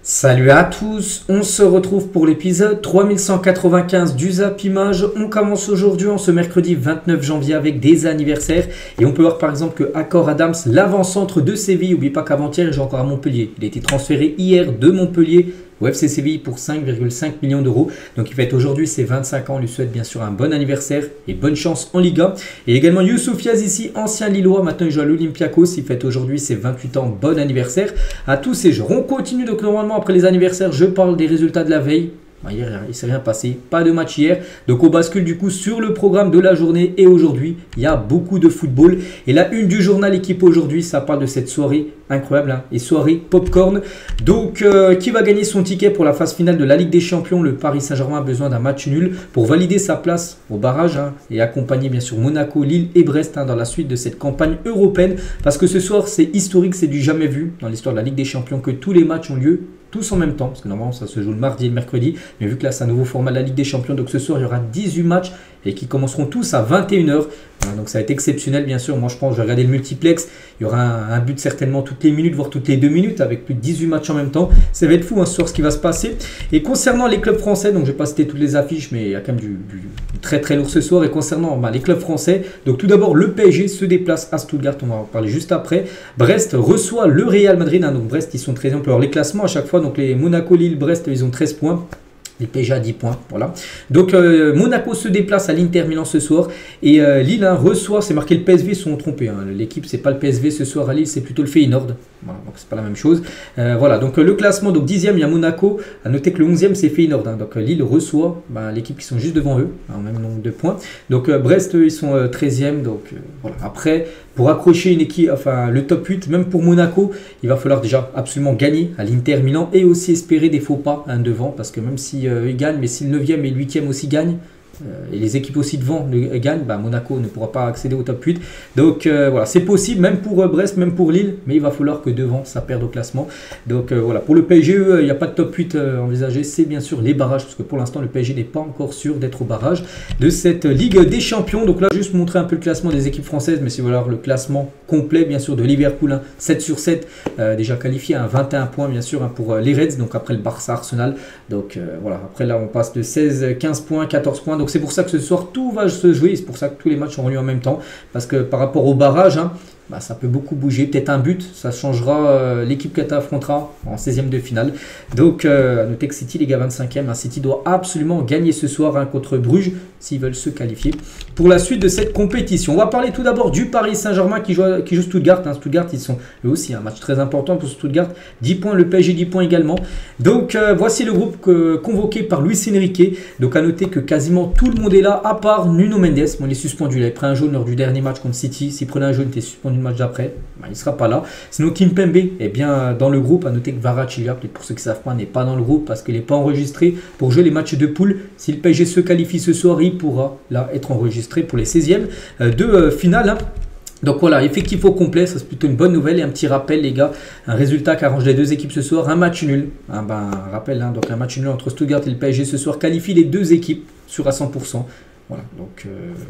Salut à tous, on se retrouve pour l'épisode 3195 du Zap Image. On commence aujourd'hui en ce mercredi 29 janvier avec des anniversaires. Et on peut voir par exemple que Akor Adams, l'avant-centre de Séville, n'oublie pas qu'avant-hier il joue encore à Montpellier. Il a été transféré hier de Montpellier au FC Séville pour 5,5 millions d'euros. Donc il fête aujourd'hui ses 25 ans. On lui souhaite bien sûr un bon anniversaire et bonne chance en Liga. Et également Youssouf Yazissi, ancien Lillois, maintenant il joue à l'Olympiakos. Il fête aujourd'hui ses 28 ans. Bon anniversaire à tous ces joueurs. On continue donc normalement après les anniversaires. Je parle des résultats de la veille. Hier, il ne s'est rien passé, pas de match hier. Donc on bascule du coup sur le programme de la journée. Et aujourd'hui, il y a beaucoup de football. Et la une du journal Équipe aujourd'hui, ça parle de cette soirée incroyable, hein, et soirée popcorn. Donc qui va gagner son ticket pour la phase finale de la Ligue des Champions? Le Paris Saint-Germain a besoin d'un match nul pour valider sa place au barrage, hein, et accompagner bien sûr Monaco, Lille et Brest, hein, dans la suite de cette campagne européenne. Parce que ce soir, c'est historique, c'est du jamais vu dans l'histoire de la Ligue des Champions que tous les matchs ont lieu tous en même temps, parce que normalement ça se joue le mardi et le mercredi, mais vu que là c'est un nouveau format de la Ligue des Champions, donc ce soir il y aura 18 matchs et qui commenceront tous à 21h. Donc ça va être exceptionnel bien sûr. Moi je pense que je vais regarder le multiplex, il y aura un but certainement toutes les minutes, voire toutes les 2 minutes, avec plus de 18 matchs en même temps. Ça va être fou, hein, ce soir, ce qui va se passer. Et concernant les clubs français, donc je ne vais pas citer toutes les affiches, mais il y a quand même du très très lourd ce soir. Et concernant les clubs français, donc tout d'abord le PSG se déplace à Stuttgart, on va en parler juste après. Brest reçoit le Real Madrid, hein, donc Brest ils sont 13e, on peut avoir les classements à chaque fois, donc les Monaco, Lille, Brest ils ont 13 points. Les PSG à 10 points, voilà. Donc Monaco se déplace à l'Inter Milan ce soir. Et Lille, hein, reçoit, c'est marqué le PSV, ils sont trompés, hein. L'équipe, c'est pas le PSV ce soir à Lille, c'est plutôt le Feyenoord. Voilà, donc c'est pas la même chose. Voilà, donc le classement, donc 10e, il y a Monaco. À noter que le 11e, c'est Feyenoord, hein. Donc Lille reçoit l'équipe qui sont juste devant eux, hein, même nombre de points. Donc Brest, eux, ils sont 13e. Donc voilà. Après, pour accrocher une équipe, enfin le top 8, même pour Monaco, il va falloir déjà absolument gagner à l'Inter Milan et aussi espérer des faux pas, hein, devant, parce que même si ils gagnent, mais si le 9e et le 8e aussi gagnent, et les équipes aussi devant gagnent, Monaco ne pourra pas accéder au top 8. Donc voilà, c'est possible, même pour Brest, même pour Lille, mais il va falloir que devant ça perde au classement. Donc voilà, pour le PSG, il n'y a pas de top 8 envisagé, c'est bien sûr les barrages, parce que pour l'instant le PSG n'est pas encore sûr d'être au barrage de cette Ligue des Champions. Donc là, juste montrer un peu le classement des équipes françaises, mais si vous voulez voir le classement complet, bien sûr, de Liverpool, hein, 7 sur 7, déjà qualifié, hein, 21 points bien sûr, hein, pour les Reds, donc après le Barça, Arsenal. Donc voilà, après là on passe de 16, 15 points, 14 points. Donc c'est pour ça que ce soir tout va se jouer, c'est pour ça que tous les matchs auront lieu en même temps, parce que par rapport au barrage, hein, ça peut beaucoup bouger, peut-être un but, ça changera l'équipe que tu affrontera en 16e de finale. Donc à noter que City, les gars, 25e, hein, City doit absolument gagner ce soir, hein, contre Bruges s'ils veulent se qualifier pour la suite de cette compétition. On va parler tout d'abord du Paris Saint-Germain qui joue Stuttgart, hein. Stuttgart, ils sont eux aussi un match très important pour Stuttgart, 10 points, le PSG 10 points également. Donc voici le groupe convoqué par Luis Enrique. Donc à noter que quasiment tout le monde est là à part Nuno Mendes. Bon, il est suspendu, il avait pris un jaune lors du dernier match contre City. S'il prenait un jaune, il était suspendu le match d'après, il ne sera pas là. Sinon Kimpembe est bien dans le groupe. À noter que Kvaratskhelia, peut-être pour ceux qui ne savent pas, n'est pas dans le groupe parce qu'il n'est pas enregistré pour jouer les matchs de poule. Si le PSG se qualifie ce soir, il pourra là être enregistré pour les 16e de finale, hein. Donc voilà, effectif au complet, ça c'est plutôt une bonne nouvelle. Et un petit rappel les gars, un résultat qui arrange les deux équipes ce soir, un match nul, hein, rappel, hein, donc un match nul entre Stuttgart et le PSG ce soir qualifie les deux équipes sur à 100%. Voilà, donc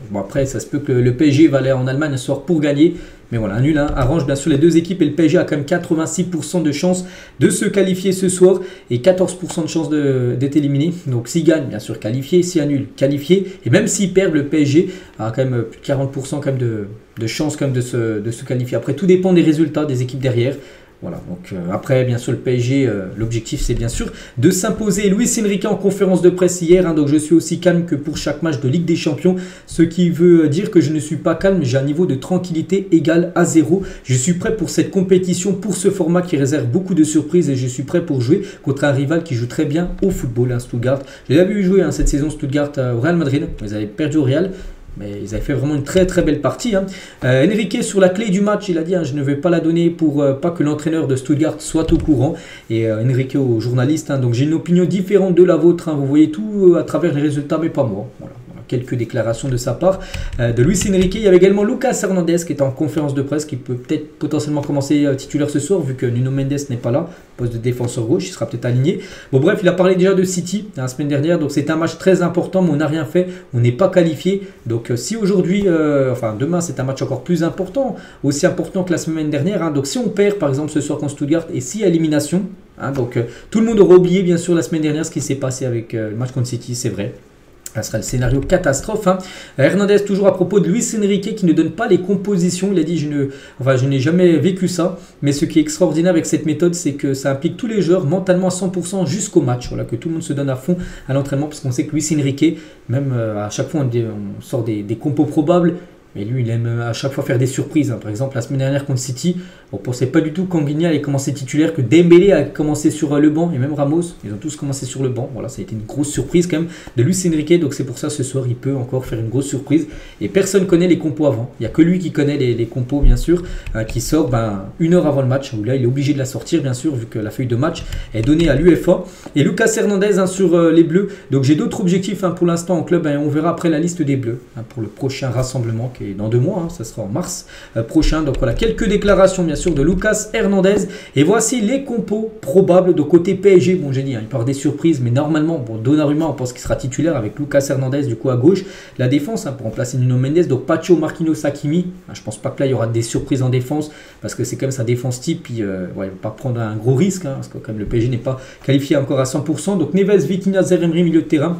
bon, après ça se peut que le PSG va aller en Allemagne ce soir pour gagner, mais voilà, un nul, hein, arrange bien sûr les deux équipes. Et le PSG a quand même 86% de chance de se qualifier ce soir et 14% de chance d'être éliminé. Donc s'il gagne, bien sûr qualifié, s'il annule, qualifié, et même s'il perd, le PSG a quand même plus de 40% quand même de chance quand même de se qualifier. Après tout dépend des résultats des équipes derrière. Voilà, donc après bien sûr le PSG, l'objectif c'est bien sûr de s'imposer. Luis Enrique en conférence de presse hier, hein, donc je suis aussi calme que pour chaque match de Ligue des Champions, ce qui veut dire que je ne suis pas calme, j'ai un niveau de tranquillité égal à 0. Je suis prêt pour cette compétition, pour ce format qui réserve beaucoup de surprises, et je suis prêt pour jouer contre un rival qui joue très bien au football, hein, Stuttgart. J'ai vu jouer, hein, cette saison Stuttgart au Real Madrid, ils avaient perdu au Real, mais ils avaient fait vraiment une très très belle partie, hein. Enrique sur la clé du match, il a dit, hein, je ne vais pas la donner pour pas que l'entraîneur de Stuttgart soit au courant. Et Enrique aux journalistes, hein, donc j'ai une opinion différente de la vôtre, hein, vous voyez tout à travers les résultats mais pas moi. Voilà. Quelques déclarations de sa part de Luis Enrique. Il y avait également Lucas Hernandez qui est en conférence de presse, qui peut peut-être potentiellement commencer titulaire ce soir vu que Nuno Mendes n'est pas là, poste de défenseur gauche, il sera peut-être aligné. Bon bref, il a parlé déjà de City la semaine dernière, donc c'est un match très important, mais on n'a rien fait, on n'est pas qualifié. Donc si aujourd'hui, enfin demain c'est un match encore plus important, aussi important que la semaine dernière, hein. Donc si on perd par exemple ce soir contre Stuttgart et si élimination, Donc tout le monde aura oublié bien sûr la semaine dernière ce qui s'est passé avec le match contre City, c'est vrai. Ça sera le scénario catastrophe. Hernandez, toujours à propos de Luis Enrique qui ne donne pas les compositions. Il a dit je n'ai jamais vécu ça. Mais ce qui est extraordinaire avec cette méthode, c'est que ça implique tous les joueurs mentalement à 100% jusqu'au match. Voilà, que tout le monde se donne à fond à l'entraînement parce qu'on sait que Luis Enrique, même à chaque fois on sort des compos probables. Mais lui, il aime à chaque fois faire des surprises. Par exemple, la semaine dernière contre City, on ne pensait pas du tout qu'Anguigna allait commencer titulaire, que Dembélé a commencé sur le banc, et même Ramos, ils ont tous commencé sur le banc. Voilà, ça a été une grosse surprise quand même de Luis Enrique. Donc c'est pour ça ce soir, il peut encore faire une grosse surprise. Et personne ne connaît les compos avant. Il n'y a que lui qui connaît les compos, bien sûr, qui sort une heure avant le match. Où là, il est obligé de la sortir, bien sûr, vu que la feuille de match est donnée à l'UEFA. Et Lucas Hernandez sur les Bleus. Donc j'ai d'autres objectifs pour l'instant en club. On verra après la liste des Bleus pour le prochain rassemblement qui est dans 2 mois. Ça sera en mars prochain. Donc voilà, quelques déclarations bien sûr de Lucas Hernandez. Et voici les compos probables de côté PSG. Bon, j'ai dit, il part des surprises, mais normalement, bon, Donnarumma, on pense qu'il sera titulaire avec Lucas Hernandez du coup à gauche. La défense pour remplacer Nuno Mendes. Donc Pacho, Marquinhos, Hakimi. Je pense pas que là il y aura des surprises en défense parce que c'est quand même sa défense type. Puis il ne va pas prendre un gros risque parce que quand même le PSG n'est pas qualifié encore à 100%. Donc Neves, Vitinha, Zaïre-Emery milieu de terrain.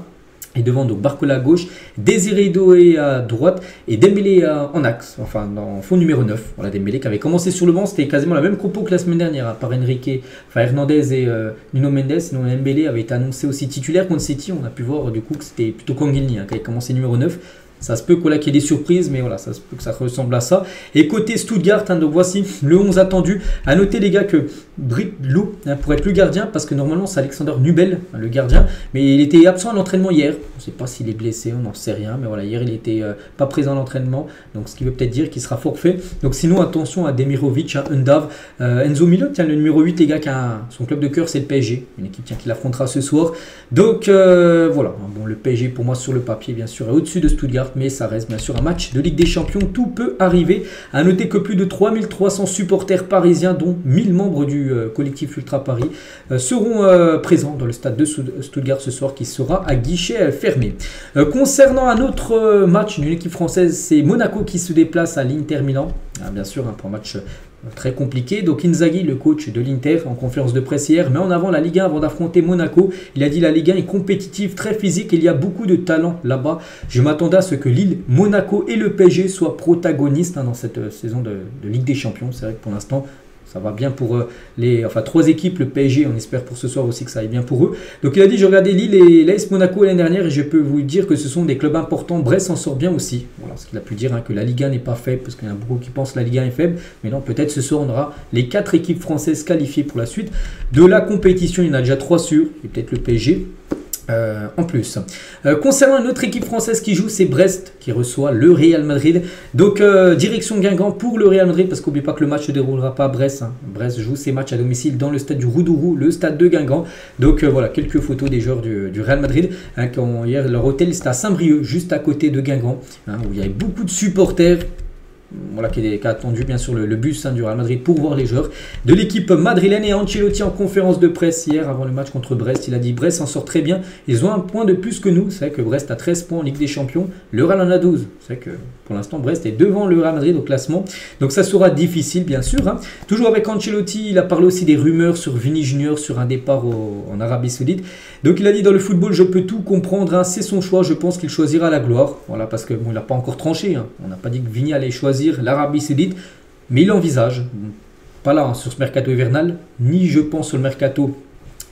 Et devant, donc Barcola à gauche, Désiré Doué à droite et Dembélé en axe, enfin en fond numéro 9. Voilà, Dembélé qui avait commencé sur le banc, c'était quasiment la même compo que la semaine dernière, par Enrique, Hernandez et Nuno Mendes. Sinon Dembélé avait été annoncé aussi titulaire contre City. On a pu voir du coup que c'était plutôt Kangilny qui avait commencé numéro 9. Ça se peut qu'il y ait des surprises, mais voilà, ça se peut que ça ressemble à ça. Et côté Stuttgart, donc voici le 11 attendu. À noter les gars que Britlo pourrait être le gardien, parce que normalement c'est Alexander Nubel, le gardien, mais il était absent à l'entraînement hier. On ne sait pas s'il est blessé, on n'en sait rien, mais voilà, hier il n'était pas présent à l'entraînement, donc ce qui veut peut-être dire qu'il sera forfait. Donc sinon, attention à Demirovic, Undav, Enzo Milo, le numéro 8, les gars, son club de cœur c'est le PSG, une équipe qui l'affrontera ce soir. Donc voilà, bon, le PSG pour moi sur le papier bien sûr est au-dessus de Stuttgart, mais ça reste bien sûr un match de Ligue des Champions, tout peut arriver. À noter que plus de 3300 supporters parisiens, dont 1000 membres du collectif Ultra Paris, seront présents dans le stade de Stuttgart ce soir qui sera à guichet fermé. Concernant un autre match d'une équipe française, c'est Monaco qui se déplace à l'Inter Milan, bien sûr pour un match très compliqué. Donc Inzaghi, le coach de l'Inter, en conférence de presse hier, met en avant la Ligue 1 avant d'affronter Monaco. Il a dit la Ligue 1 est compétitive, très physique, il y a beaucoup de talent là-bas. Je m'attendais à ce que Lille, Monaco et le PSG soient protagonistes dans cette saison de Ligue des Champions. C'est vrai que pour l'instant, ça va bien pour les 3 équipes, le PSG, on espère pour ce soir aussi que ça aille bien pour eux. Donc il a dit, je regardais Lille et l'AS Monaco l'année dernière et je peux vous dire que ce sont des clubs importants. Brest s'en sort bien aussi. Voilà ce qu'il a pu dire, que la Ligue 1 n'est pas faible, parce qu'il y en a beaucoup qui pensent que la Ligue 1 est faible. Mais non, peut-être ce soir on aura les 4 équipes françaises qualifiées pour la suite de la compétition. Il y en a déjà 3 sûrs, et peut-être le PSG. En plus. Concernant une autre équipe française qui joue, c'est Brest qui reçoit le Real Madrid. Donc direction Guingamp pour le Real Madrid, parce qu'oubliez pas que le match ne se déroulera pas à Brest. Brest joue ses matchs à domicile dans le stade du Roudourou, le stade de Guingamp. Donc voilà, quelques photos des joueurs du Real Madrid. Hier, leur hôtel c'était à Saint-Brieuc, juste à côté de Guingamp, où il y avait beaucoup de supporters. Voilà, qui a attendu bien sûr le bus du Real Madrid pour voir les joueurs de l'équipe madrilène. Et Ancelotti en conférence de presse hier avant le match contre Brest, il a dit Brest s'en sort très bien, ils ont un point de plus que nous. C'est vrai que Brest a 13 points en Ligue des Champions, le Real en a 12. C'est vrai que pour l'instant Brest est devant le Real Madrid au classement, donc ça sera difficile bien sûr. Toujours avec Ancelotti, il a parlé aussi des rumeurs sur Vini Junior, sur un départ en Arabie Saoudite. Donc il a dit dans le football je peux tout comprendre, c'est son choix, je pense qu'il choisira la gloire. Voilà, parce que bon, il n'a pas encore tranché, on n'a pas dit que Vini allait choisir l'Arabie Saoudite, mais il envisage, pas là sur ce mercato hivernal, ni je pense sur le mercato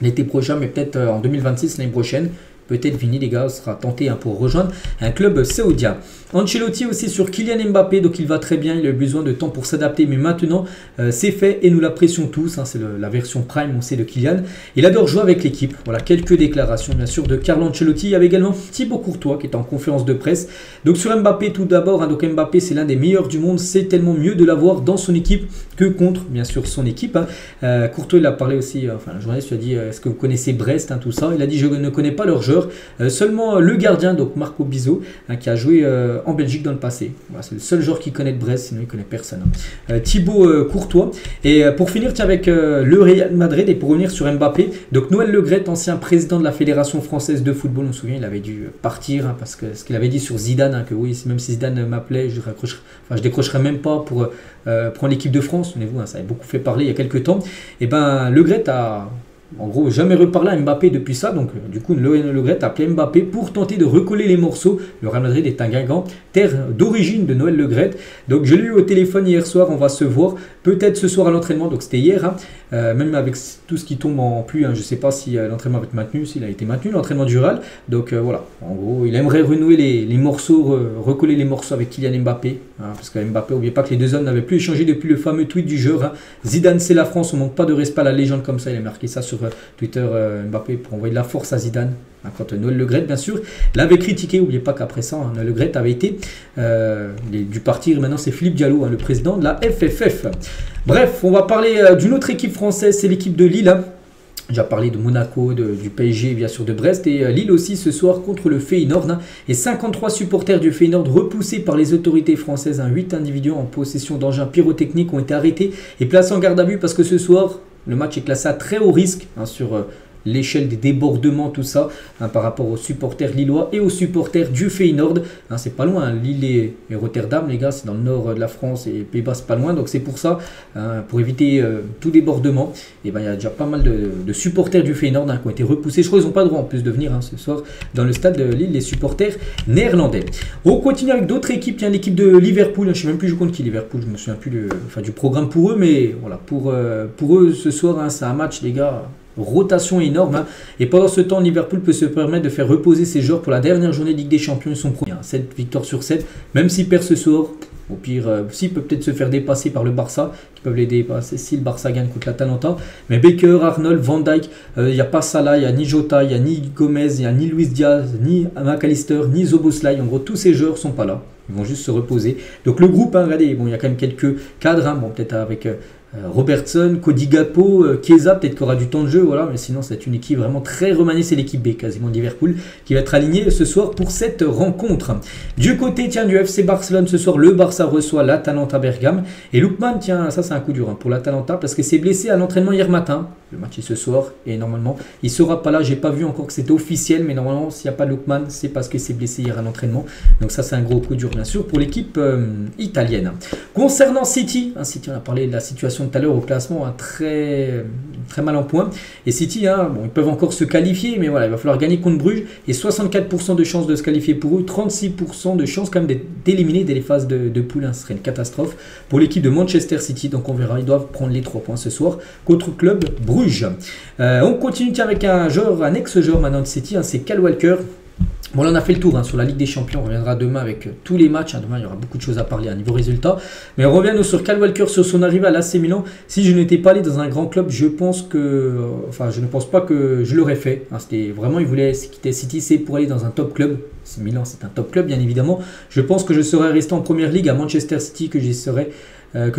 l'été prochain, mais peut-être en 2026, l'année prochaine. Peut-être Vini, les gars, sera tenté pour rejoindre un club saoudien. Ancelotti aussi sur Kylian Mbappé, donc il va très bien, il a besoin de temps pour s'adapter, mais maintenant c'est fait et nous l'apprécions tous. C'est la version Prime, on sait, de Kylian. Il adore jouer avec l'équipe. Voilà, quelques déclarations bien sûr de Carlo Ancelotti. Il y avait également Thibaut Courtois qui est en conférence de presse. Donc sur Mbappé tout d'abord, donc Mbappé c'est l'un des meilleurs du monde, c'est tellement mieux de l'avoir dans son équipe que contre bien sûr son équipe. Courtois il a parlé aussi, le journaliste lui a dit est-ce que vous connaissez Brest, tout ça. Il a dit je ne connais pas leur jeu. Seulement le gardien, donc Marco Bizot, qui a joué en Belgique dans le passé. Voilà, c'est le seul joueur qui connaît de Brest, sinon il ne connaît personne. Thibaut Courtois. Et pour finir, tiens, avec le Real Madrid, et pour revenir sur Mbappé, donc Noël Le Graët, ancien président de la Fédération française de football, on se souvient, il avait dû partir, parce que ce qu'il avait dit sur Zidane, que oui, même si Zidane m'appelait, je décrocherais même pas pour prendre l'équipe de France. Souvenez-vous, ça avait beaucoup fait parler il y a quelques temps. Et ben Le Graët a en gros, jamais reparlé à Mbappé depuis ça. Donc, du coup, Le Gret a appelé Mbappé pour tenter de recoller les morceaux. Le Real Madrid est un Guingamp, terre d'origine de Noël Le Gret. Donc, je l'ai eu au téléphone hier soir. On va se voir peut-être ce soir à l'entraînement. Donc, c'était hier. Hein. Même avec tout ce qui tombe en pluie, hein, je ne sais pas si l'entraînement va être maintenu, s'il a été maintenu, l'entraînement du Real. Donc, voilà. En gros, il aimerait renouer les morceaux, recoller les morceaux avec Kylian Mbappé. Hein, parce que Mbappé, n'oubliez pas que les deux hommes n'avaient plus échangé depuis le fameux tweet du genre. Hein. Zidane, c'est la France. On ne manque pas de respect à la légende comme ça. Il a marqué ça sur Twitter, Mbappé, pour envoyer de la force à Zidane. Hein, quand Noël Le Gret, bien sûr, l'avait critiqué. N'oubliez pas qu'après ça, hein, Noël Le Gret avait été dû partir. Maintenant, c'est Philippe Diallo, hein, le président de la FFF. Bref, on va parler d'une autre équipe française. C'est l'équipe de Lille. Hein. J'ai déjà parlé de Monaco, du PSG, bien sûr de Brest et Lille aussi ce soir contre le Feyenoord. Hein, et 53 supporters du Feyenoord repoussés par les autorités françaises. Hein, 8 individus en possession d'engins pyrotechniques ont été arrêtés et placés en garde à vue parce que ce soir, le match est classé à très haut risque hein, sur l'échelle des débordements, tout ça, hein, par rapport aux supporters lillois et aux supporters du Feyenoord. Hein, c'est pas loin, hein, Lille et Rotterdam, les gars, c'est dans le nord de la France et Pays-Bas, c'est pas loin. Donc c'est pour ça, hein, pour éviter tout débordement, et ben, il y a déjà pas mal de supporters du Feyenoord hein, qui ont été repoussés. Je crois qu'ils n'ont pas le droit en plus de venir hein, ce soir dans le stade de Lille, les supporters néerlandais. On continue avec d'autres équipes. Il y a l'équipe de Liverpool, hein, je ne sais même plus je compte qui Liverpool, je me souviens plus du programme pour eux, mais voilà, pour eux ce soir, hein, c'est un match, les gars. Rotation énorme hein. Et pendant ce temps Liverpool peut se permettre de faire reposer ses joueurs pour la dernière journée de Ligue des Champions. Ils sont premiers, 7 victoires sur 7, même s'ils perdent ce soir, au pire s'il peut peut-être se faire dépasser par le Barça, qui peuvent les dépasser si le Barça gagne contre l'Atalanta. Mais Baker, Arnold, Van Dijk, il n'y a pas Salah, il n'y a ni Jota, il n'y a ni Gomez, il n'y a ni Luis Diaz, ni McAllister, ni Szoboszlai. En gros tous ces joueurs sont pas là, ils vont juste se reposer. Donc le groupe, hein, regardez, bon, il y a quand même quelques cadres, hein, bon, peut-être avec Robertson, Cody Gakpo, Chiesa, peut-être qu'il aura du temps de jeu, voilà, mais sinon c'est une équipe vraiment très remaniée, c'est l'équipe B quasiment de Liverpool qui va être alignée ce soir pour cette rencontre. Du côté tiens, du FC Barcelone ce soir, le Barça reçoit l'Atalanta Bergame et Lookman, tiens, ça c'est un coup dur hein, pour l'Atalanta parce que c'est blessé à l'entraînement hier matin. Le match est ce soir et normalement il sera pas là, j'ai pas vu encore que c'était officiel, mais normalement s'il n'y a pas de Lookman, c'est parce que c'est blessé hier à l'entraînement. Donc ça c'est un gros coup dur bien sûr pour l'équipe italienne. Concernant City, hein, City on a parlé de la situation tout à l'heure au classement, hein, très mal en point. Et City, hein, bon, ils peuvent encore se qualifier, mais voilà, il va falloir gagner contre Bruges. Et 64% de chances de se qualifier pour eux, 36% de chances quand même d'éliminer dès les phases de poule. Hein, ce serait une catastrophe pour l'équipe de Manchester City. Donc on verra, ils doivent prendre les 3 points ce soir contre Club Bruges. On continue avec un ex-joueur maintenant de City, hein, c'est Kyle Walker. Bon, là on a fait le tour hein, sur la Ligue des Champions, on reviendra demain avec tous les matchs, hein. Demain il y aura beaucoup de choses à parler à niveau résultat, mais on revient nous sur Kyle Walker, sur son arrivée à l'AC Milan. Si je n'étais pas allé dans un grand club, je pense que, je ne pense pas que je l'aurais fait, hein. C'était vraiment, il voulait quitter City, c'est pour aller dans un top club. Milan c'est un top club bien évidemment, je pense que je serais resté en première ligue à Manchester City, que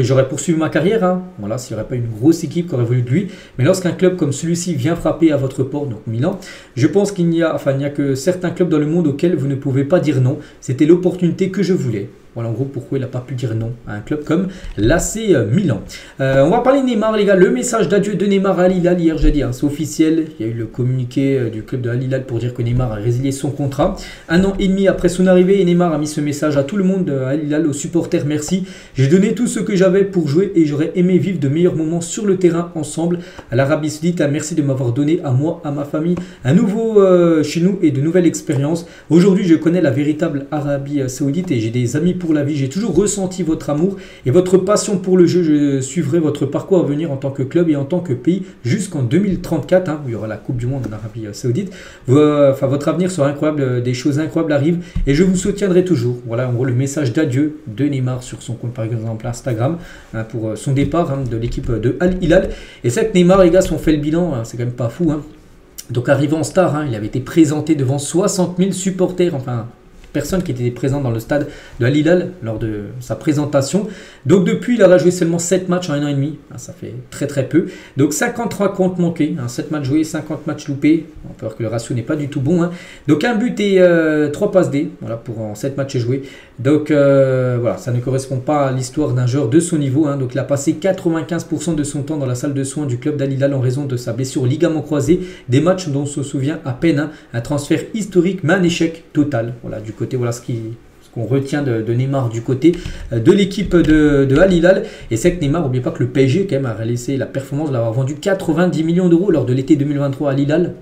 j'aurais poursuivi ma carrière, hein. Voilà, s'il n'y aurait pas une grosse équipe qui aurait voulu de lui. Mais lorsqu'un club comme celui-ci vient frapper à votre porte, donc Milan, je pense qu'il n'y a que certains clubs dans le monde auxquels vous ne pouvez pas dire non. C'était l'opportunité que je voulais. Voilà en gros pourquoi il n'a pas pu dire non à un club comme l'AC Milan. On va parler de Neymar les gars, le message d'adieu de Neymar à Al Hilal hier jeudi, hein, c'est officiel. Il y a eu le communiqué du club de Al Hilal pour dire que Neymar a résilié son contrat. 1 an et demi après son arrivée, et Neymar a mis ce message à tout le monde à Al Hilal, aux supporters, merci. J'ai donné tout ce que j'avais pour jouer et j'aurais aimé vivre de meilleurs moments sur le terrain ensemble. À l'Arabie Saoudite, merci de m'avoir donné à moi, à ma famille, un nouveau chez nous et de nouvelles expériences. Aujourd'hui je connais la véritable Arabie Saoudite et j'ai des amis pour la vie. J'ai toujours ressenti votre amour et votre passion pour le jeu. Je suivrai votre parcours à venir en tant que club et en tant que pays jusqu'en 2034, hein, où il y aura la Coupe du Monde en Arabie Saoudite. Votre avenir sera incroyable, des choses incroyables arrivent et je vous soutiendrai toujours. Voilà en gros le message d'adieu de Neymar sur son compte par exemple Instagram, hein, pour son départ, hein, de l'équipe de Al Hilal. Et c'est que Neymar les gars, si on fait le bilan, hein, c'est quand même pas fou, hein. Donc arrivant en star, hein, il avait été présenté devant 60 000 supporters, enfin personnes qui étaient présentes dans le stade de Al Hilal lors de sa présentation. Donc depuis, il aura joué seulement 7 matchs en 1 an et demi. Ça fait très peu. Donc 53 comptes manqués, 7 matchs joués, 50 matchs loupés. On peut voir que le ratio n'est pas du tout bon, hein. Donc un but et 3 passes D, voilà, pour en 7 matchs joués. Donc voilà, ça ne correspond pas à l'histoire d'un joueur de son niveau, hein. Donc il a passé 95% de son temps dans la salle de soins du club d'Al Hilal en raison de sa blessure au ligament croisé. Des matchs dont on se souvient à peine, hein. Un transfert historique mais un échec total. Voilà, du côté, voilà ce qu'on retient de Neymar du côté de l'équipe de Al Hilal. Et c'est que Neymar, n'oubliez pas que le PSG quand même a laissé la performance de l'avoir vendu 90 millions d'euros lors de l'été 2023 à Al Hilal.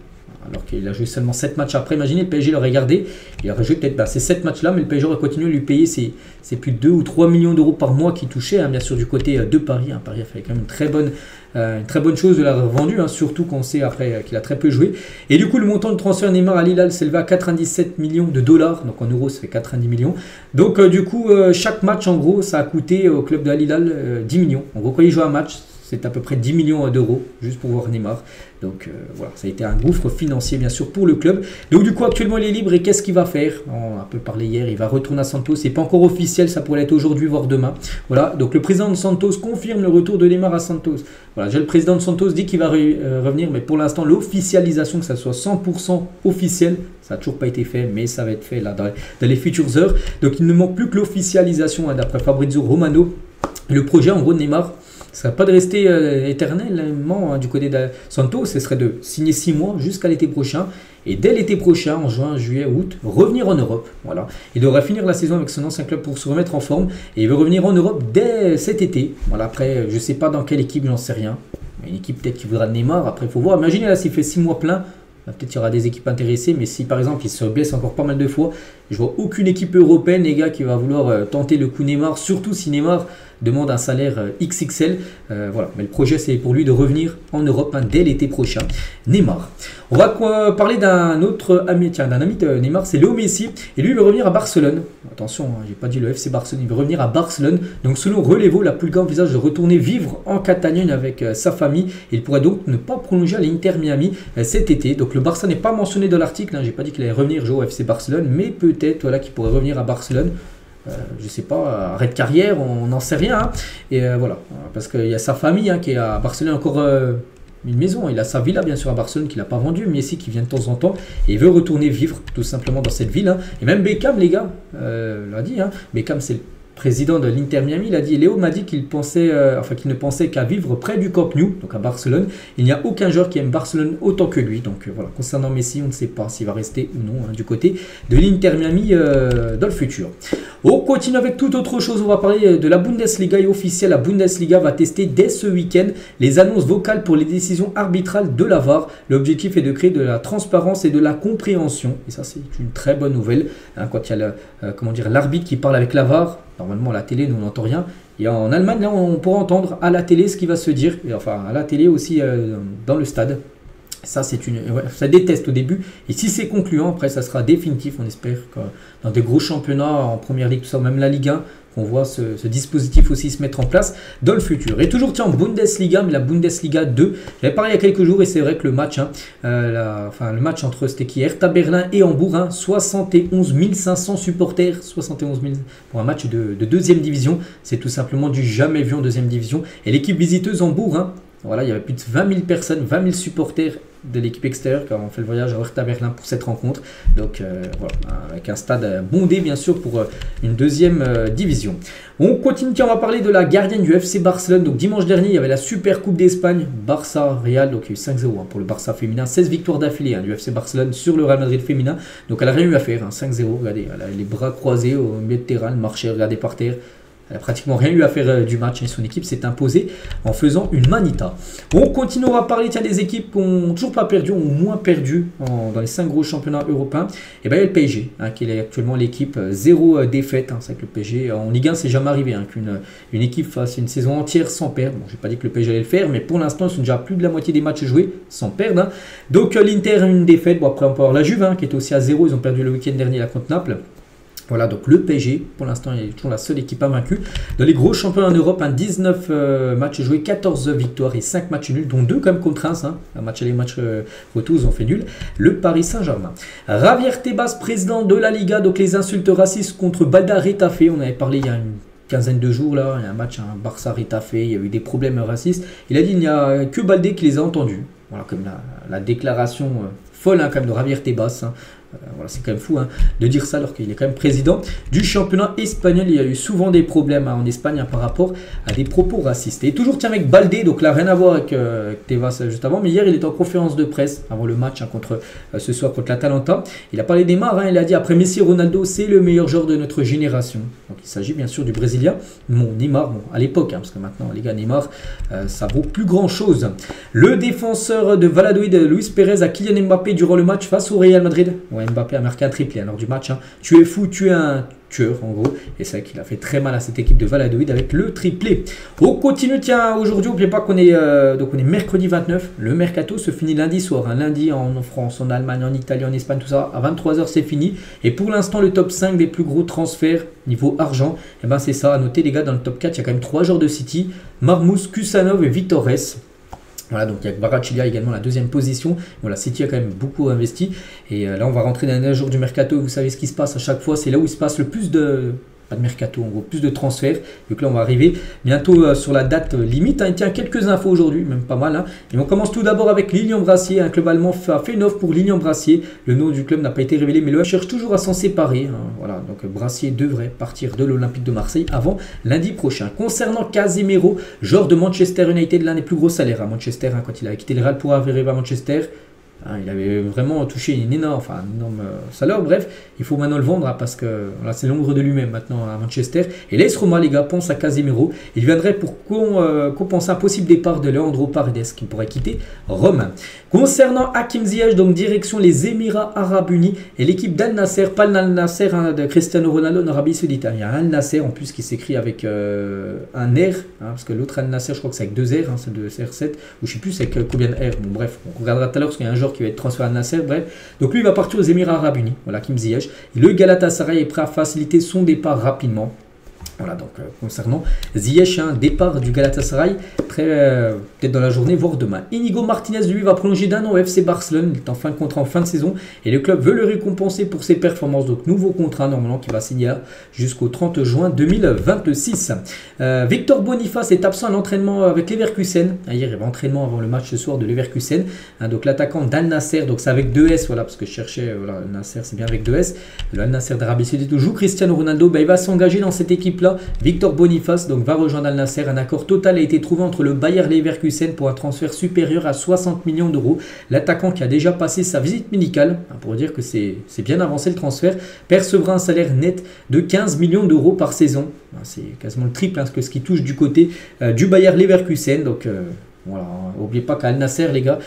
Alors qu'il a joué seulement 7 matchs après. Imaginez, le PSG l'aurait gardé. Il aurait joué peut-être ces 7 matchs-là, mais le PSG aurait continué à lui payer ses plus de 2 ou 3 millions d'euros par mois qu'il touchait, bien sûr, du côté de Paris. Paris a fait quand même une très bonne chose de l'avoir vendu, surtout qu'on sait après qu'il a très peu joué. Et du coup, le montant de transfert Neymar à Al Hilal s'élevait à 97 millions de dollars. Donc en euros, ça fait 90 millions. Donc du coup, chaque match, en gros, ça a coûté au club de Al Hilal 10 millions. En gros, quand il joue un match, c'est à peu près 10 millions d'euros juste pour voir Neymar. Donc voilà, ça a été un gouffre financier bien sûr pour le club. Donc du coup actuellement il est libre et qu'est-ce qu'il va faire? On a un peu parlé hier, il va retourner à Santos. C'est pas encore officiel, ça pourrait être aujourd'hui voire demain. Voilà, donc le président de Santos confirme le retour de Neymar à Santos. Voilà, déjà le président de Santos dit qu'il va revenir, mais pour l'instant l'officialisation, que ça soit 100% officiel, ça n'a toujours pas été fait, mais ça va être fait là dans les futures heures. Donc il ne manque plus que l'officialisation d'après Fabrizio Romano. Et le projet en gros de Neymar, ce ne serait pas de rester éternellement du côté de Santos, ce serait de signer 6 mois jusqu'à l'été prochain. Et dès l'été prochain, en juin, juillet, août, revenir en Europe. Voilà. Il devrait finir la saison avec son ancien club pour se remettre en forme. Et il veut revenir en Europe dès cet été. Voilà, après, je ne sais pas dans quelle équipe, j'en sais rien. Une équipe peut-être qui voudra de Neymar, après il faut voir. Imaginez là s'il fait 6 mois plein. Peut-être qu'il y aura des équipes intéressées, mais si par exemple il se blesse encore pas mal de fois, je vois aucune équipe européenne, les gars, qui va vouloir tenter le coup Neymar, surtout si Neymar demande un salaire XXL. Voilà, mais le projet c'est pour lui de revenir en Europe dès l'été prochain. Neymar. On va parler d'un autre ami, d'un ami de Neymar, c'est Léo Messi, et lui il veut revenir à Barcelone. Attention, j'ai pas dit le FC Barcelone, il veut revenir à Barcelone. Donc selon Relevo, la Pulga envisage de retourner vivre en Catalogne avec sa famille. Il pourrait donc ne pas prolonger à l'Inter Miami cet été. Donc le Barça n'est pas mentionné dans l'article, j'ai pas dit qu'il allait revenir jouer au FC Barcelone, mais peut-être voilà, qu'il pourrait revenir à Barcelone. Je sais pas, arrêt de carrière, on n'en sait rien. Et voilà, parce qu'il y a sa famille qui est à Barcelone, encore une maison. Il a sa villa bien sûr à Barcelone qu'il n'a pas vendue, Messi qui vient de temps en temps et il veut retourner vivre tout simplement dans cette ville. Et même Beckham, les gars, l'a dit. Beckham, c'est le président de l'Inter Miami, il a dit, Léo m'a dit qu'il pensait, qu'il ne pensait qu'à vivre près du Camp Nou, donc à Barcelone. Il n'y a aucun joueur qui aime Barcelone autant que lui. Donc voilà, concernant Messi, on ne sait pas s'il va rester ou non du côté de l'Inter Miami dans le futur. On continue avec toute autre chose. On va parler de la Bundesliga et officiel. La Bundesliga va tester dès ce week-end les annonces vocales pour les décisions arbitrales de la VAR. L'objectif est de créer de la transparence et de la compréhension. Et ça, c'est une très bonne nouvelle. Quand il y a l'arbitre qui parle avec la VAR, normalement à la télé, nous on n'entend rien. Et en Allemagne, là, on pourra entendre à la télé ce qui va se dire. Et enfin, à la télé aussi dans le stade. Ça, ça déteste au début. Et si c'est concluant, après, ça sera définitif. On espère que dans des gros championnats, en première ligue, tout ça, même la Ligue 1, qu'on voit ce dispositif aussi se mettre en place dans le futur. Et toujours en Bundesliga, mais la Bundesliga 2. J'avais parlé il y a quelques jours et c'est vrai que le match, le match entre c'était qui Hertha Berlin et Hambourg, 71 500 supporters, 71 000 pour un match de deuxième division. C'est tout simplement du jamais vu en deuxième division. Et l'équipe visiteuse Hambourg, voilà, il y avait plus de 20 000 personnes, 20 000 supporters de l'équipe extérieure qui ont fait le voyage à Hertha Berlin pour cette rencontre. Donc voilà, avec un stade bondé bien sûr pour une deuxième division. On continue, on va parler de la gardienne du FC Barcelone. Donc dimanche dernier, il y avait la Super Coupe d'Espagne, Barça-Real, donc il y a eu 5-0 pour le Barça féminin, 16 victoires d'affilée du FC Barcelone sur le Real Madrid féminin. Donc elle n'a rien eu à faire, 5-0, regardez, elle a les bras croisés au milieu de terrain, elle marchait, regardez par terre. Elle n'a pratiquement rien eu à faire du match et son équipe s'est imposée en faisant une manita. On continuera à parler des équipes qui n'ont toujours pas perdu, ont moins perdu dans les 5 gros championnats européens. Et bien il y a le PSG qui est actuellement l'équipe 0 défaite. C'est vrai que le PSG en Ligue 1 c'est jamais arrivé qu'une équipe fasse une saison entière sans perdre. Bon, je n'ai pas dit que le PSG allait le faire, mais pour l'instant ils sont déjà plus de la moitié des matchs joués sans perdre. Donc l'Inter une défaite. Bon, après on peut avoir la Juve qui était aussi à 0. Ils ont perdu le week-end dernier contre Naples. Voilà, donc le PSG, pour l'instant, il est toujours la seule équipe invaincue. Dans les gros championnats en Europe, 19 matchs joués, 14 victoires et 5 matchs nuls, dont 2 quand même contre Reims. Un match aller, match retour, ils ont fait nul. Le Paris Saint-Germain. Javier Tebas, président de la Liga, donc les insultes racistes contre Balda Retafe. On avait parlé il y a une quinzaine de jours, là, il y a un match, Barça Retafe, il y a eu des problèmes racistes. Il a dit qu'il n'y a que Baldé qui les a entendus. Voilà, comme la déclaration folle quand même de Javier Tebas. Voilà, c'est quand même fou de dire ça alors qu'il est quand même président du championnat espagnol. Il y a eu souvent des problèmes en Espagne par rapport à des propos racistes. Et toujours avec Baldé, donc là rien à voir avec Tebas juste avant, mais hier il était en conférence de presse avant le match ce soir contre l'Atalanta. Il a parlé d'Neymar, il a dit après Messi et Ronaldo c'est le meilleur joueur de notre génération. Donc il s'agit bien sûr du Brésilien, Neymar, à l'époque, parce que maintenant les gars Neymar ça vaut plus grand chose. Le défenseur de Valladolid, Luis Pérez, a Kylian Mbappé durant le match face au Real Madrid. Mbappé a marqué un triplé lors du match. Tu es fou, tu es un tueur en gros. Et c'est vrai qu'il a fait très mal à cette équipe de Valladolid avec le triplé. On continue, tiens, aujourd'hui, n'oubliez pas qu'on est, on est mercredi 29. Le mercato se finit lundi soir. Lundi en France, en Allemagne, en Italie, en Espagne, tout ça. À 23 h c'est fini. Et pour l'instant, le top 5 des plus gros transferts niveau argent, et ben c'est ça. À noter les gars, dans le top 4, il y a quand même 3 joueurs de City. Marmoush, Kusanov et Vitores. Voilà, donc il y a Kvaratskhelia également la deuxième position. Voilà, City a quand même beaucoup investi. Et là, on va rentrer dans les jours du mercato. Vous savez ce qui se passe à chaque fois. C'est là où il se passe le plus de... Pas de mercato, en gros, plus de transferts. Donc là, on va arriver bientôt sur la date limite. Tiens, quelques infos aujourd'hui, même pas mal. Et on commence tout d'abord avec Lilian Brassier. Un club allemand a fait une offre pour Lilian Brassier. Le nom du club n'a pas été révélé, mais le cherche toujours à s'en séparer. Voilà, donc Brassier devrait partir de l'Olympique de Marseille avant lundi prochain. Concernant Casemiro, joueur de Manchester United, l'un des plus gros salaires à Manchester, quand il a quitté le Real pour arriver à Manchester. Il avait vraiment touché un énorme salaire. Bref, il faut maintenant le vendre parce que là, c'est l'ombre de lui-même maintenant à Manchester. Et l'AS Roma, les gars, pense à Casemiro. Il viendrait pour compenser un possible départ de Leandro Paredes qui pourrait quitter Rome. Concernant Hakim Ziyech, donc direction les Émirats Arabes Unis et l'équipe d'Al Nasser, pas l'Al Nasser de Cristiano Ronaldo en Arabie Saoudite. Il y a Al Nasser en plus qui s'écrit avec un R, parce que l'autre Al Nasser, je crois que c'est avec 2 R, c'est de CR7, ou je sais plus c'est avec combien de R. Bon, bref, on regardera tout à l'heure parce qu'il y a un joueur qui va être transféré à Nasser, bref. Donc lui il va partir aux Émirats Arabes Unis, voilà, Hakim Ziyech. Le Galatasaray est prêt à faciliter son départ rapidement. Voilà, donc concernant Ziyech, un départ du Galatasaray, peut-être dans la journée, voire demain. Inigo Martinez, lui, va prolonger d'1 an au FC Barcelone. Il est en fin de contrat en fin de saison et le club veut le récompenser pour ses performances. Donc, nouveau contrat normalement qui va signer jusqu'au 30 juin 2026. Victor Boniface est absent à l'entraînement avec Leverkusen. Hier, il y avait entraînement avant le match ce soir de Leverkusen. Donc, l'attaquant d'Al Nasser, donc c'est avec 2 S, voilà, parce que je cherchais, voilà, Al Nasser, c'est bien avec 2 S. Le Al Nasser d'Arabie Saoudite où joue Cristiano Ronaldo, il va s'engager dans cette équipe-là. Victor Boniface donc va rejoindre Al Nasser. Un accord total a été trouvé entre le Bayer Leverkusen pour un transfert supérieur à 60 millions d'euros. L'attaquant qui a déjà passé sa visite médicale, pour dire que c'est bien avancé le transfert, percevra un salaire net de 15 millions d'euros par saison. C'est quasiment le triple que ce qui touche du côté du Bayer Leverkusen. Donc voilà, n'oubliez pas qu'Al Nasser, les gars,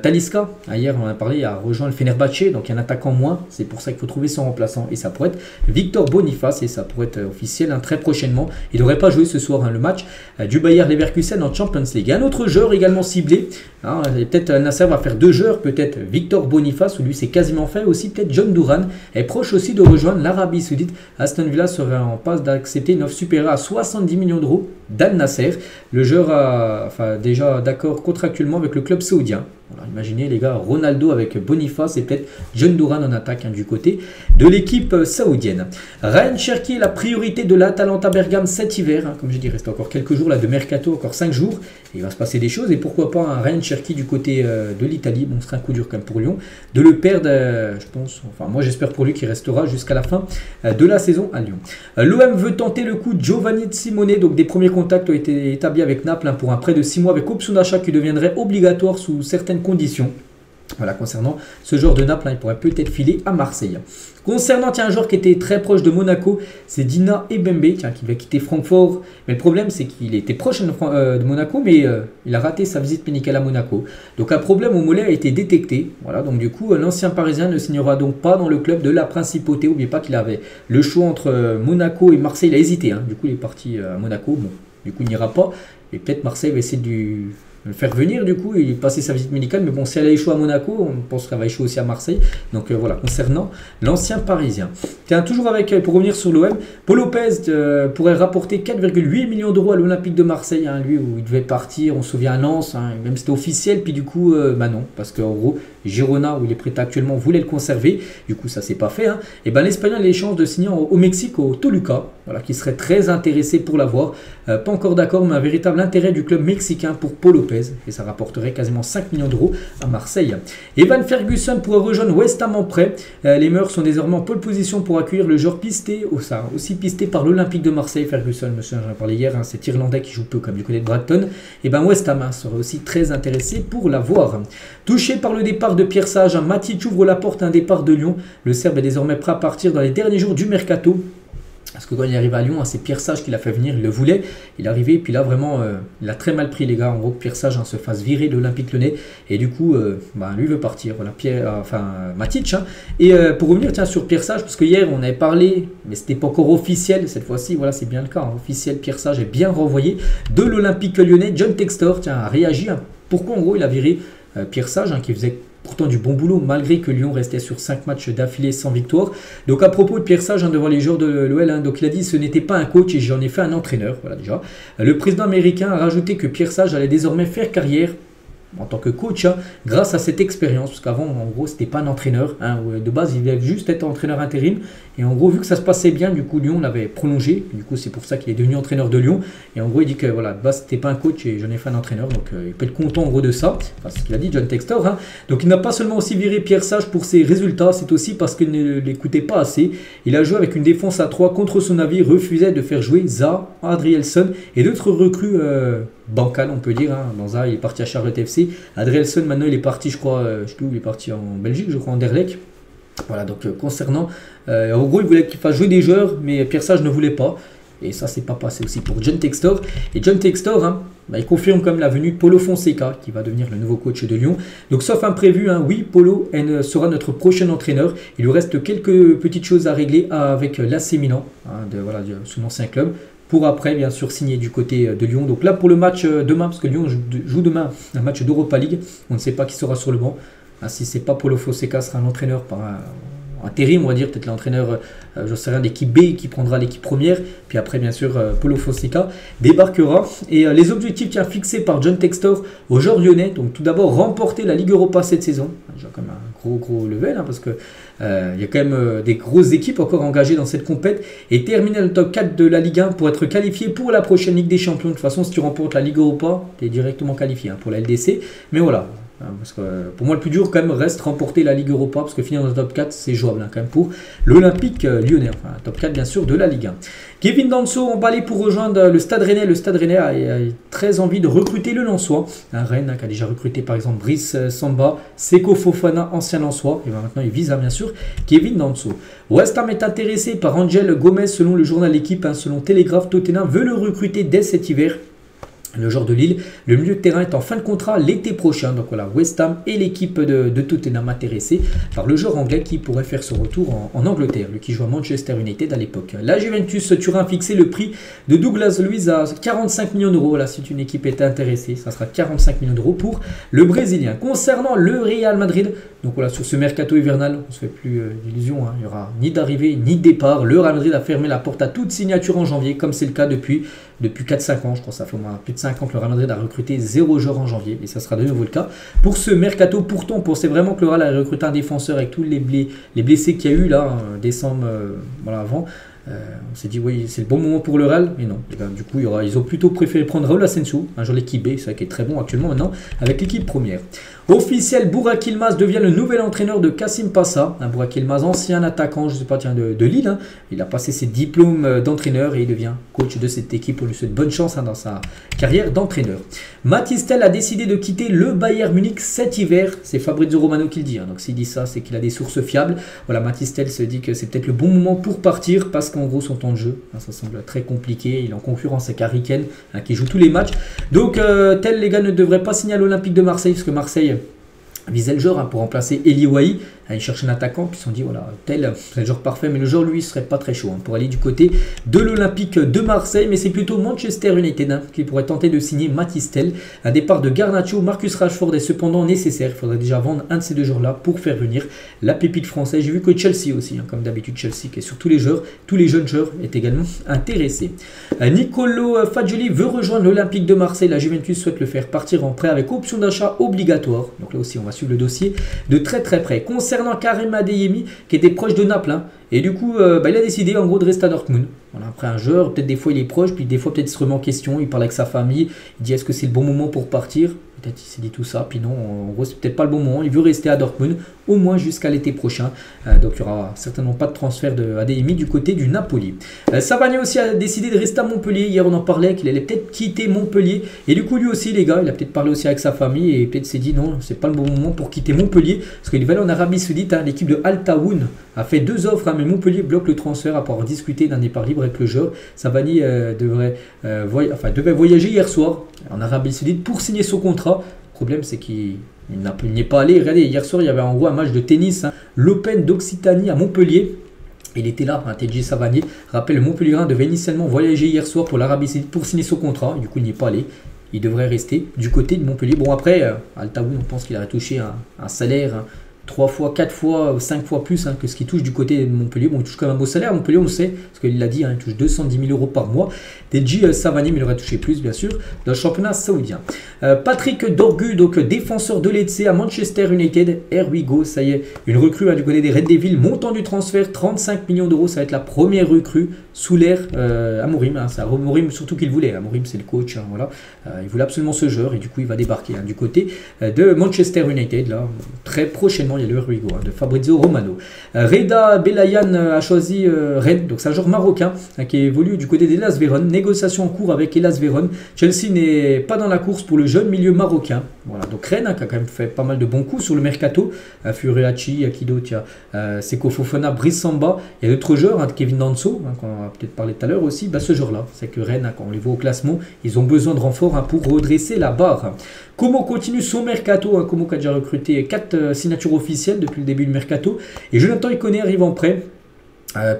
Talisca, hier on en a parlé, il a rejoint le Fenerbahçe, donc il y a un attaquant moins, c'est pour ça qu'il faut trouver son remplaçant, et ça pourrait être Victor Boniface, et ça pourrait être officiel très prochainement. Il n'aurait pas joué ce soir le match du Bayer Leverkusen en Champions League. Un autre joueur également ciblé, peut-être Al Nasser va faire 2 joueurs, peut-être Victor Boniface, ou lui c'est quasiment fait, aussi peut-être John Duran, est proche aussi de rejoindre l'Arabie Saoudite. Aston Villa serait en passe d'accepter une offre supérieure à 70 millions d'euros d'Al Nasser. Le joueur a déjà d'accord contractuellement avec le club saoudien. Voilà, imaginez les gars, Ronaldo avec Boniface et peut-être John Duran en attaque du côté de l'équipe saoudienne. Ryan Cherki est la priorité de l'Atalanta Bergame cet hiver. Comme je dis, il reste encore quelques jours là de mercato, encore 5 jours. Et il va se passer des choses et pourquoi pas un Ryan Cherki du côté de l'Italie. Bon, ce serait un coup dur quand même pour Lyon de le perdre, je pense. Enfin, moi j'espère pour lui qu'il restera jusqu'à la fin de la saison à Lyon. L'OM veut tenter le coup de Giovanni Simone. Donc des premiers contacts ont été établis avec Naples pour un prêt de 6 mois avec option d'achat qui deviendrait obligatoire sous certaines conditions. Voilà, concernant ce joueur de Naples, il pourrait peut-être filer à Marseille. Concernant un joueur qui était très proche de Monaco, c'est Dina Ebembe, qui va quitter Francfort. Mais le problème, c'est qu'il était proche de Monaco, mais il a raté sa visite médicale à Monaco. Donc un problème au mollet a été détecté. Voilà, donc du coup, l'ancien Parisien ne signera donc pas dans le club de la Principauté. N'oubliez pas qu'il avait le choix entre Monaco et Marseille. Il a hésité. Du coup, il est parti à Monaco. Bon, du coup, il n'ira pas. Et peut-être Marseille va essayer de le faire venir, du coup, il passait sa visite médicale, mais bon, si elle a échoué à Monaco, on pense qu'elle va échouer aussi à Marseille. Donc voilà, concernant l'ancien Parisien. Tiens, toujours pour revenir sur l'OM, Paul Lopez pourrait rapporter 4,8 millions d'euros à l'Olympique de Marseille, lui où il devait partir, on se souvient à Lens, même c'était officiel, puis du coup, non, parce qu'en gros, Girona, où il est prêt actuellement, voulait le conserver, du coup, ça s'est pas fait. Et ben l'Espagnol a les chances de signer au Mexique, au Toluca, voilà, qui serait très intéressé pour l'avoir. Pas encore d'accord, mais un véritable intérêt du club mexicain pour Paul Lopez. Lopez et ça rapporterait quasiment 5 millions d'euros à Marseille. Evan Ferguson pourrait rejoindre West Ham en prêt. Les Meurs sont désormais en pole position pour accueillir le joueur pisté, aussi pisté par l'Olympique de Marseille. Ferguson, monsieur, j'en ai parlé hier, cet Irlandais qui joue peu comme du côté de Brighton. Et ben West Ham serait aussi très intéressé pour l'avoir. Touché par le départ de Pierre Sage, Matic ouvre la porte à un départ de Lyon. Le Serbe est désormais prêt à partir dans les derniers jours du mercato. Parce que quand il arrive à Lyon, c'est Pierre Sage qui l'a fait venir, il le voulait. Il est arrivé, et puis là vraiment, il a très mal pris les gars. En gros, que Pierre Sage se fasse virer de l'Olympique Lyonnais. Et du coup, lui veut partir. Voilà, Matic. Et pour revenir sur Pierre Sage, parce que hier on avait parlé, mais c'était pas encore officiel. Cette fois-ci, voilà, c'est bien le cas. Officiel, Pierre Sage est bien renvoyé de l'Olympique Lyonnais. John Textor a réagi. Pourquoi en gros il a viré Pierre Sage, qui faisait pourtant du bon boulot malgré que Lyon restait sur 5 matchs d'affilée sans victoire. Donc à propos de Pierre Sage devant les joueurs de l'OL, donc il a dit ce n'était pas un coach et j'en ai fait un entraîneur. Voilà déjà. Le président américain a rajouté que Pierre Sage allait désormais faire carrière en tant que coach grâce à cette expérience, parce qu'avant en gros c'était pas un entraîneur, de base il devait juste être entraîneur intérim, et en gros vu que ça se passait bien, du coup Lyon l'avait prolongé, du coup c'est pour ça qu'il est devenu entraîneur de Lyon, et en gros il dit que voilà, de base c'était pas un coach et j'en ai fait un entraîneur, donc il peut être content en gros de ça, enfin c'est ce qu'il a dit John Textor, donc il n'a pas seulement aussi viré Pierre Sage pour ses résultats, c'est aussi parce qu'il ne l'écoutait pas assez. Il a joué avec une défense à 3 contre son avis, refusait de faire jouer Zaha, Adrielson et d'autres recrues bancal on peut dire, dans Zaha il est parti à Charlotte FC, Adrielson maintenant il est parti je crois, je sais plus où il est parti en Belgique je crois, en Anderlecht. Voilà, donc concernant, en gros il voulait qu'il fasse jouer des joueurs mais Pierre Sage ne voulait pas, et ça c'est pas passé aussi pour John Textor. Et John Textor il confirme comme la venue de Paulo Fonseca qui va devenir le nouveau coach de Lyon. Donc sauf imprévu, oui, Paulo sera notre prochain entraîneur. Il lui reste quelques petites choses à régler avec l'AC Milan, de son ancien club, pour après bien sûr signer du côté de Lyon. Donc là pour le match demain, parce que Lyon joue demain un match d'Europa League, on ne sait pas qui sera sur le banc. Si c'est pas Paulo Fonseca, sera un entraîneur par intérim, on va dire, peut-être l'entraîneur, je sais rien, d'équipe B qui prendra l'équipe première, puis après bien sûr Paulo Fonseca débarquera. Et les objectifs fixés par John Textor aux joueurs lyonnais, donc tout d'abord remporter la Ligue Europa cette saison, déjà quand même un gros level, parce que il y a quand même des grosses équipes encore engagées dans cette compète, et terminer le top 4 de la Ligue 1 pour être qualifié pour la prochaine Ligue des Champions. De toute façon si tu remportes la Ligue Europa, tu es directement qualifié pour la LDC, mais voilà. Parce que pour moi le plus dur quand même reste remporter la Ligue Europa, parce que finir dans le top 4 c'est jouable quand même pour l'Olympique Lyonnais, enfin top 4 bien sûr de la Ligue 1. Kevin Danso emballé pour rejoindre le Stade Rennais. Le Stade Rennais a très envie de recruter le Lensois, Rennes qui a déjà recruté par exemple Brice Samba, Seko Fofana, ancien Lensois, et maintenant il vise bien sûr Kevin Danso. West Ham est intéressé par Angel Gomez selon le journal L'Équipe, selon Télégraphe. Tottenham veut le recruter dès cet hiver. Le joueur de Lille, le milieu de terrain est en fin de contrat l'été prochain. Donc voilà, West Ham et l'équipe de Tottenham intéressés par le joueur anglais qui pourrait faire son retour en Angleterre, lui qui joue à Manchester United à l'époque. La Juventus Turin a fixé le prix de Douglas Luiz à 45 millions d'euros. Voilà, si une équipe est intéressée, ça sera 45 millions d'euros pour le Brésilien. Concernant le Real Madrid, donc voilà, sur ce mercato hivernal, on ne se fait plus d'illusions, il n'y aura ni d'arrivée ni de départ. Le Real Madrid a fermé la porte à toute signature en janvier, comme c'est le cas depuis 4-5 ans. Je crois que ça fait au moins plus de 5 ans que le Real Madrid a recruté 0 joueur en janvier, et ça sera de nouveau le cas pour ce mercato. Pourtant, on pensait vraiment que le Real a recruté un défenseur avec tous les blessés qu'il y a eu là, décembre, avant. On s'est dit oui c'est le bon moment pour le Real, mais non. Et ben, du coup ils ont plutôt préféré prendre Raúl Asensio, un joueur de l'équipe B, c'est vrai qui est très bon actuellement maintenant avec l'équipe première. Officiel, Burak Yılmaz devient le nouvel entraîneur de Kassim Passa. Burak Yılmaz, ancien attaquant, je sais pas, de Lille. Il a passé ses diplômes d'entraîneur et il devient coach de cette équipe. On lui souhaite bonne chance dans sa carrière d'entraîneur. Mathys Tel a décidé de quitter le Bayern Munich cet hiver. C'est Fabrizio Romano qui le dit. Donc s'il dit ça, c'est qu'il a des sources fiables. Voilà, Mathys Tel se dit que c'est peut-être le bon moment pour partir parce qu'en gros son temps de jeu, ça semble très compliqué. Il est en concurrence avec Harry Kane qui joue tous les matchs. Donc Tel, les gars, ne devrait pas signer à l'Olympique de Marseille parce que Marseille visait le joueur pour remplacer Eli Wahi. Ils cherchent un attaquant, puis ils se sont dit voilà, Tel c'est le joueur parfait, mais le joueur lui serait pas très chaud pour aller du côté de l'Olympique de Marseille. Mais c'est plutôt Manchester United qui pourrait tenter de signer Mathys Tel. Un départ de Garnacho, Marcus Rashford est cependant nécessaire. Il faudrait déjà vendre un de ces deux joueurs là pour faire venir la pépite française. J'ai vu que Chelsea aussi, comme d'habitude Chelsea qui est sur tous les jeunes joueurs est également intéressé. Nicolo Fagioli veut rejoindre l'Olympique de Marseille. La Juventus souhaite le faire partir en prêt avec option d'achat obligatoire. Donc là aussi on va suivre le dossier de très près. Concernant concernant Karim Adeyemi, qui était proche de Naples, hein, et du coup, il a décidé en gros de rester à Dortmund. Voilà, après un joueur, peut-être des fois il est proche, puis des fois peut-être il se remet en question, il parle avec sa famille, il dit est-ce que c'est le bon moment pour partir? Peut-être il s'est dit tout ça, puis non, en gros c'est peut-être pas le bon moment, il veut rester à Dortmund au moins jusqu'à l'été prochain. Donc il n'y aura certainement pas de transfert de Adeyemi du côté du Napoli. Savanier aussi a décidé de rester à Montpellier, hier on en parlait qu'il allait peut-être quitter Montpellier, et du coup lui aussi les gars, il a peut-être parlé aussi avec sa famille, et peut-être s'est dit non, c'est pas le bon moment pour quitter Montpellier, parce qu'il va aller en Arabie Saoudite, hein, l'équipe de Al Tawoun a fait 2 offres, hein, mais Montpellier bloque le transfert après avoir discuté d'un départ libre avec le joueur. Savani devait voyager hier soir en Arabie Saoudite pour signer son contrat. Le problème, c'est qu'il n'y est pas allé. Regardez, hier soir, il y avait en gros un match de tennis, hein, l'Open d'Occitanie à Montpellier. Il était là, hein, TJ Savanier. Rappelle, le Montpellierin devait initialement voyager hier soir pour l'Arabie Saoudite pour signer son contrat. Du coup, il n'y est pas allé. Il devrait rester du côté de Montpellier. Bon, après, Al Tawoun, on pense qu'il aurait touché un salaire, hein, 3 fois, 4 fois, 5 fois plus, hein, que ce qu'il touche du côté de Montpellier. Bon, il touche quand même un beau salaire. Montpellier, on le sait, parce qu'il l'a dit, hein, il touche 210 000 euros par mois. TJ Savanier, mais il aurait touché plus, bien sûr, dans le championnat saoudien. Patrick Dorgu, donc défenseur de l'Lecce à Manchester United. Here we go, ça y est, une recrue, hein, du côté des Red Devils. Montant du transfert, 35 millions d'euros. Ça va être la première recrue sous l'ère Amorim. Hein, c'est Amorim surtout qu'il voulait. Amorim, c'est le coach. Hein, voilà. Il voulait absolument ce joueur et du coup, il va débarquer, hein, du côté de Manchester United. Là, très prochainement, il y a le Here we go, hein, de Fabrizio Romano. Reda Belayan a choisi Rennes. Donc, c'est un joueur marocain, hein, qui évolue du côté d'Hellas Vérone. Négociation en cours avec Hellas Vérone. Chelsea n'est pas dans la course pour le jeune milieu marocain. Voilà, donc Rennes, hein, qui a quand même fait pas mal de bons coups sur le mercato. Furiachi, Akido, Seko Fofana, Brice Samba. Il y a d'autres joueurs, hein, Kevin Danso, hein, qu'on va peut-être parler tout à l'heure aussi. Ce joueur-là, c'est que Rennes, hein, quand on les voit au classement, ils ont besoin de renfort, hein, pour redresser la barre. Como continue son mercato. Hein, Como qui a déjà recruté 4 signatures officielles depuis le début du mercato. Et Jonathan Iconé arrive en prêt.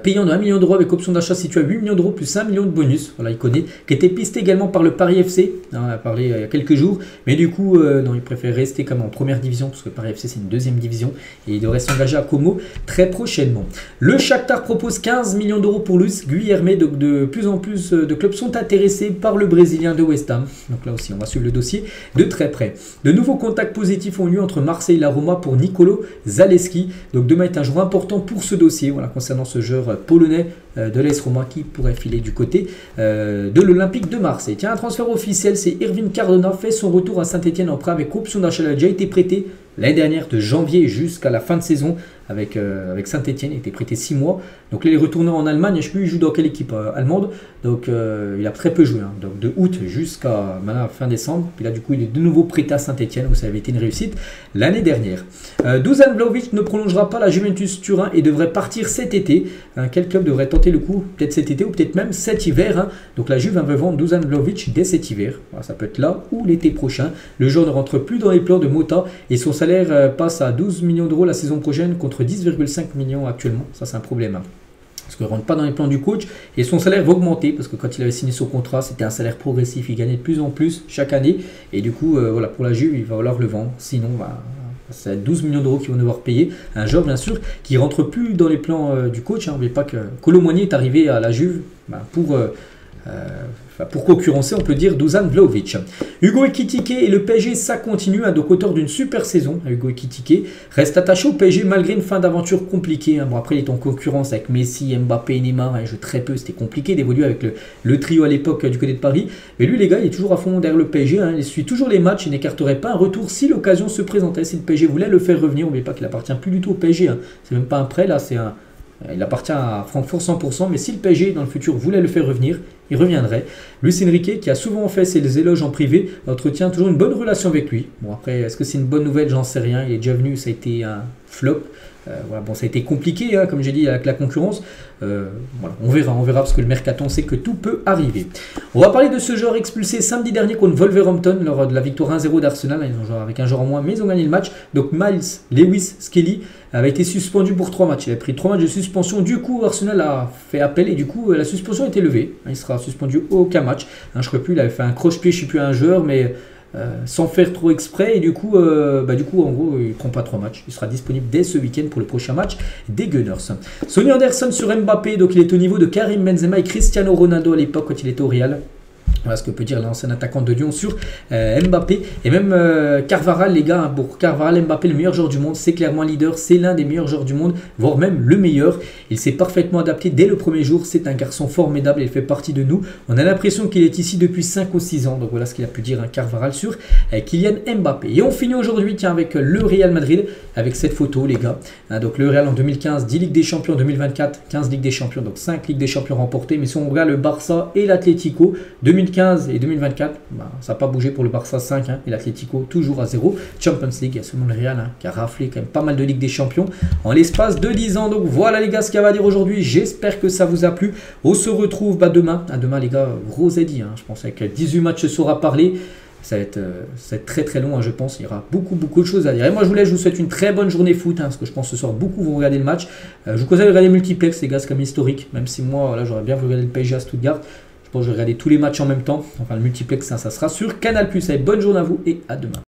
Payant de 1 million d'euros avec option d'achat situé à 8 millions d'euros plus 1 million de bonus. Voilà, il connaît, qui était pisté également par le Paris FC. Hein, on a parlé il y a quelques jours. Mais du coup, non, il préfère rester comme en première division parce que le Paris FC c'est une deuxième division. Et il devrait s'engager à Como très prochainement. Le Shakhtar propose 15 millions d'euros pour Luis Guilherme. Donc de plus en plus de clubs sont intéressés par le Brésilien de West Ham. Donc là aussi, on va suivre le dossier de très près. De nouveaux contacts positifs ont lieu entre Marseille et la Roma pour Nicolo Zaleski. Donc demain est un jour important pour ce dossier. Voilà, concernant ce joueur polonais de l'AS Roma qui pourrait filer du côté de l'Olympique de Marseille. Tiens, un transfert officiel, c'est Irving Cardona fait son retour à Saint-Etienne en prêt avec option d'achat. Il a déjà été prêté l'année dernière de janvier jusqu'à la fin de saison avec Saint-Etienne. Il a été prêté 6 mois. Donc là, il est retourné en Allemagne. Je ne sais plus, il joue dans quelle équipe allemande. Donc il a très peu joué. Hein. Donc de août jusqu'à fin décembre. Puis là, du coup, il est de nouveau prêté à Saint-Etienne où ça avait été une réussite l'année dernière. Dusan Vlahovic ne prolongera pas la Juventus Turin et devrait partir cet été. Quel club devrait tenter le coup, peut-être cet été ou peut-être même cet hiver. Hein. Donc la Juve veut vendre Dusan Vlahovic dès cet hiver. Voilà, ça peut être là ou l'été prochain. Le joueur ne rentre plus dans les plans de Mota et son salaire passe à 12 millions d'euros la saison prochaine contre 10,5 millions actuellement. Ça, c'est un problème. Hein. Parce qu'il ne rentre pas dans les plans du coach et son salaire va augmenter parce que quand il avait signé son contrat, c'était un salaire progressif. Il gagnait de plus en plus chaque année et du coup, voilà, pour la Juve, il va falloir le vendre. Sinon, c'est 12 millions d'euros qu'ils vont devoir payer. Un joueur, bien sûr, qui ne rentre plus dans les plans du coach. N'oubliez pas que Kolo Muani est arrivé à la Juve pour concurrencer, on peut dire, Dusan Vlahovic. Hugo Ekitike et le PSG, ça continue, hein, donc auteur d'une super saison. Hugo Ekitike reste attaché au PSG malgré une fin d'aventure compliquée. Hein. Bon, après, il est en concurrence avec Messi, Mbappé et Neymar. Hein, il joue très peu, c'était compliqué d'évoluer avec le trio à l'époque du côté de Paris. Mais lui, les gars, il est toujours à fond derrière le PSG. Hein. Il suit toujours les matchs, il n'écarterait pas un retour si l'occasion se présentait. Si le PSG voulait le faire revenir, n'oubliez pas qu'il appartient plus du tout au PSG. Hein. C'est même pas un prêt, là, c'est un... Il appartient à Francfort 100%, mais si le PSG dans le futur voulait le faire revenir, il reviendrait. Luis Enrique, qui a souvent fait ses éloges en privé, entretient toujours une bonne relation avec lui. Bon, après, est-ce que c'est une bonne nouvelle? J'en sais rien. Il est déjà venu, ça a été un flop. Voilà, bon, ça a été compliqué, hein, comme j'ai dit, avec la concurrence. Voilà, on verra, parce que le mercato, on sait que tout peut arriver. On va parler de ce joueur expulsé samedi dernier contre Wolverhampton lors de la victoire 1-0 d'Arsenal. Ils ont joué avec un joueur en moins, mais ils ont gagné le match. Donc Miles Lewis Skelly avait été suspendu pour 3 matchs. Il a pris 3 matchs de suspension. Du coup, Arsenal a fait appel et du coup, la suspension a été levée. Il sera suspendu aucun match. Hein, je ne sais plus, il avait fait un croche-pied, je ne sais plus, à un joueur, mais... sans faire trop exprès et du coup en gros il ne prend pas 3 matchs, il sera disponible dès ce week-end pour le prochain match des Gunners. Sonny Anderson sur Mbappé, donc il est au niveau de Karim Benzema et Cristiano Ronaldo à l'époque quand il était au Real. Voilà ce que peut dire l'ancien attaquant de Lyon sur Mbappé. Et même Carvajal, les gars, pour Carvajal, Mbappé, le meilleur joueur du monde, c'est clairement un leader, c'est l'un des meilleurs joueurs du monde, voire même le meilleur. Il s'est parfaitement adapté dès le premier jour, c'est un garçon formidable, il fait partie de nous. On a l'impression qu'il est ici depuis 5 ou 6 ans, donc voilà ce qu'il a pu dire Carvajal sur Kylian Mbappé. Et on finit aujourd'hui avec le Real Madrid, avec cette photo les gars. Donc le Real en 2015, 10 Ligues des Champions, 2024, 15 Ligues des Champions, donc 5 Ligues des Champions remportées. Mais si on regarde le Barça et l'Atlético, 2015 et 2024, ça n'a pas bougé pour le Barça 5 et l'Atlético toujours à 0. Champions League, il y a seulement le Real qui a raflé quand même pas mal de Ligue des Champions en l'espace de 10 ans. Donc voilà les gars ce qu'il y a à dire aujourd'hui. J'espère que ça vous a plu. On se retrouve demain. Demain les gars, gros Eddy. Je pense avec 18 matchs ce soir à parler. Ça va être très très long, je pense. Il y aura beaucoup de choses à dire. Et moi, je vous souhaite une très bonne journée foot, parce que je pense que ce soir, beaucoup vont regarder le match. Je vous conseille de regarder multiplex, les gars, c'est comme historique. Même si moi, là, j'aurais bien voulu regarder le PSG à Stuttgart. Je pense que je vais regarder tous les matchs en même temps. Enfin, le multiplex, ça sera sur Canal+. Allez, bonne journée à vous et à demain.